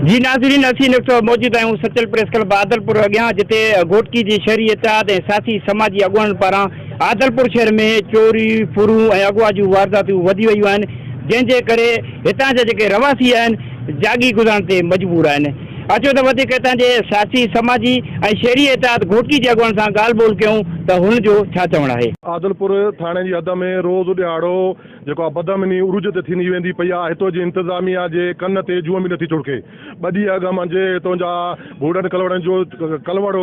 जी नाज़रीन, असीं मौजूद आहियूं सचल प्रेस क्लब आदलपुर अॻियां, जिते घोटकी जी शहरी इत्तेहाद ऐं साथी समाजी अॻुवान पारां आदलपुर शहर में चोरी फुरूं ऐं अगवा जूं वारदातूं वधी वियूं आहिनि, जंहिंजे करे हितां जा जेके रवासी आहिनि जागी गुज़ारण ते मजबूर आहिनि। अचो त वधीक हितां जे साथी समाजी ऐं शहरी इत्तेहाद घोटकी जे अॻुवान सां ॻाल्हि ॿोल कयूं त हुनजो छा चवणु आहे। आदलपुर थाने जी हद में रोज़ ॾियारो जेको आहे बदमनी उरुज ते थींदी वेंदी पई आहे। हितां जी इंतिज़ामिया जे कन ते जूअ बि नथी चुड़के। ॿ ॾींहं अॻु मंझि हितां जा बूढ़नि कलवड़नि जो कलवड़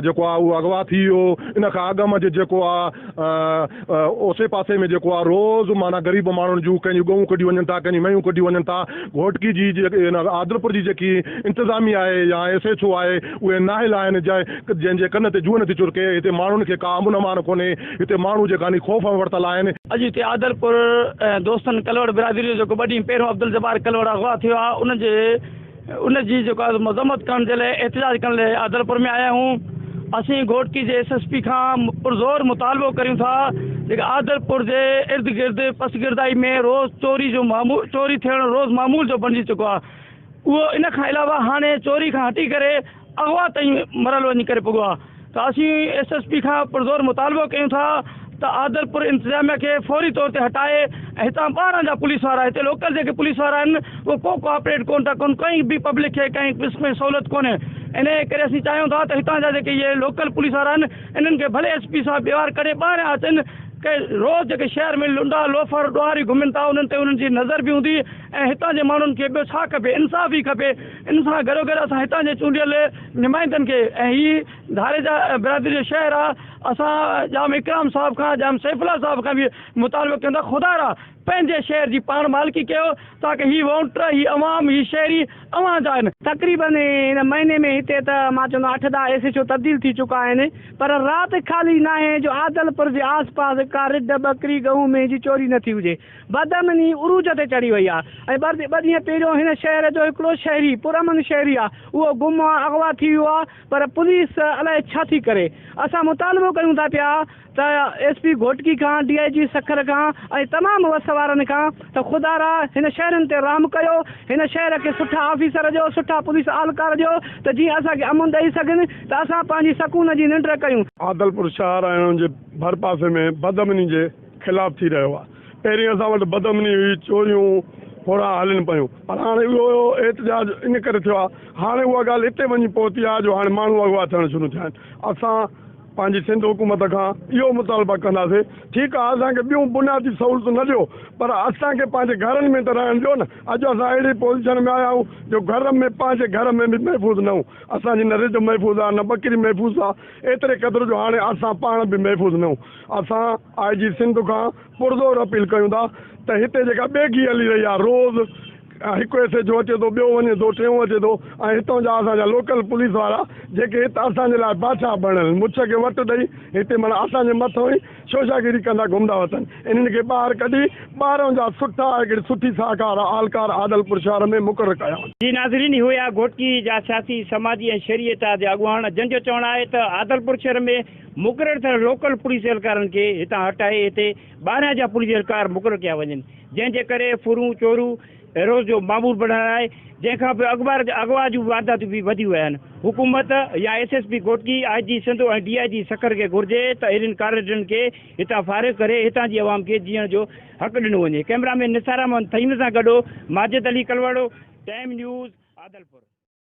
जेको आहे उहो अगवा थी वियो। इन खां अॻु मंझि जेको आहे ओसे पासे में जेको आहे रोज़ माना ग़रीब माण्हुनि जूं कंहिंजी गऊं कढी वञनि था, कंहिंजी मयूं कढी वञनि था। घोटकी जी आदलपुर जी जेकी इंतिज़ामिया आहे या SHO आहे उहे नाहिल आहिनि, जंहिंजे कन ते जूअ नथी चुड़के। हिते माण्हुनि खे का अमन अमान कोन्हे। हिते माण्हू जेका ख़ौफ़ वरितल आहिनि। अॼु हिते आदलपुर दोस्तनि कलवड़ बिरादरी जो जेको ॿ ॾींहं पहिरियों अब्दुल जब्बार कलवड़ अगवा थियो आहे, उनजी जेको आहे मज़म्मत करण जे लाइ एहतिजाज करण लाइ आदलपुर में आया आहियूं। असीं घोटकी जे SSP खां पुरज़ोर मुतालबो करियूं था जेके आदलपुर जे इर्द गिर्द पसगिरदाई में रोज़ चोरी थियणु रोज़ मामूल जो बणिजी चुको आहे। उहो इन खां अलावा हाणे चोरी खां हटी करे अगवा ताईं मरल वञी करे पुॻो आहे। त असीं SSP खां पुरज़ोर मुतालबो कयूं था त आदलपुर इंतिज़ामिया खे फौरी तौर ते हटाए ऐं हितां ॿाहिरां जा पुलिस वारा, हिते लोकल जेके पुलिस वारा आहिनि उहे को कोऑपरेट कोन था कनि, कंहिं बि पब्लिक खे कंहिं क़िस्म में सहूलियत कोन्हे। इन करे असीं चाहियूं था त हितां जा जेके इहे लोकल पुलिस वारा आहिनि इन्हनि खे भले SP साहब व्यवहार करे ॿाहिरां अचनि, के रोज़ जेके शहर में लुंडा लोफर ॾुआरी घुमनि था उन्हनि ते उन्हनि जी नज़र बि हूंदी। ऐं हितां जे माण्हुनि खे ॿियो छा खपे, इंसाफ़ ई खपे। इन सां गॾो गॾु असां हितां जे चूंडियल नुमाइंदनि खे, ऐं हीअ धारे जा बिरादरी जो शहर आहे, असां जाम इकराम साहब खां जाम सैफुल्ला साहब खां बि मुतालबो कयूं था खुदा पंहिंजे शहर जी पाण मालिकी कयो, ताकी हीअ वोटर हीअ अवाम हीअ शहरी अवां जा आहिनि। तक़रीबन हिन महीने में हिते त मां चवंदो 8-10 SHO तब्दील थी चुका आहिनि, पर राति खाली न आहे जो आदलपुर जे आस पास का रिड बकरी गऊं में जी चोरी न थी हुजे। बदमनी उरूज ते चढ़ी वई आहे। ऐं ॿ ॾींहं पहिरियों हिन शहर जो हिकिड़ो शहरी पुरमन शहरी आहे, उहो गुम आहे, अगवा थी वियो आहे, पर पुलिस अलाए छा थी करे। असां मुतालबो कयूं था पिया त SP घोटकी खां DIG सखर खां ऐं तमामु वस वारनि खां त खुदारा हिन शहरनि ते रहम कयो, हिन शहर खे सुठा ऑफिसर ॾियो, सुठा पुलिस अहलकार ॾियो त जीअं असांखे अमन ॾेई सघनि त असां पंहिंजी सकून जी निंड कयूं। आदलपुर शहर ऐं हुनजे भर पासे में बदमनी जे ख़िलाफ़ थी रहियो आहे। पहिरीं असां वटि बदमनी हुई, चोरियूं थोरा हलनि पियूं, पर हाणे उहो एहतिजाज इन करे थियो आहे। हाणे उहा ॻाल्हि हिते वञी पहुती आहे जो हाणे माण्हू अगवा थियणु शुरू थिया आहिनि। असां पंहिंजी सिंध हुकूमत खां इहो मुतालबा कंदासीं, ठीकु आहे असांखे ॿियूं बुनियादी सहूलियतूं न ॾियो, पर असांखे पंहिंजे घरनि में त रहणु ॾियो न। अॼु असां अहिड़ी पोज़ीशन में आया आहियूं जो घर में पंहिंजे घर में बि महफ़ूज़ न आहियूं। असांजी न रिज महफ़ूज़ आहे, न बकरी महफ़ूज़ आहे, एतिरे क़दुरु जो हाणे असां पाण बि महफ़ूज़ न आहियूं। असां IG सिंध खां पुरज़ोर अपील कयूं था त हिते जेका ॿेगी हली रही आहे, रोज़ हिकु SHO अचे थो, ॿियो वञे थो, टियों अचे थो, ऐं हितां जा असांजा लोकल पुलिस वारा जेके हिते असांजे लाइ बादशाह बणियल मुछ खे वटि ॾेई हिते माना असांजे मथां ई शोशागिरी कंदा घुमंदा वतन। इन्हनि खे ॿाहिरि कढी ॿाहिरां जा सुठा हिकिड़ी सुठी सहकार आलकार आदलपुर शहर में मुक़ररु कया। जी नाज़रीन, हुआ घोटकी जा सियासी समाजी ऐं शहरी इत्तेहाद जा अॻुवान, जंहिंजो चवणु आहे त आदलपुर शहर में मुक़ररु थियल लोकल पुलिस एहलकारनि खे हितां हटाए हिते ॿाहिरां जा पुलिस एहलकार मुक़ररु कया वञनि, जंहिंजे करे फुरूं चोरूं रोज़ जो मामूल बणायो आहे, जंहिंखां पोइ अगवा जूं वारदातूं बि वधी विया आहिनि। हुकूमत या SSP घोटकी IG सिंध ऐं DIG सखर खे घुर्जे त इन्हनि कारिडरनि खे हितां फारिग करे हितां जी आवाम खे जीअण जो हक़ ॾिनो वञे। कैमरामैन निसार अहमद थईन सां गॾु माजिद अली कलवाड़ो, टाइम न्यूज़ आदलपुर।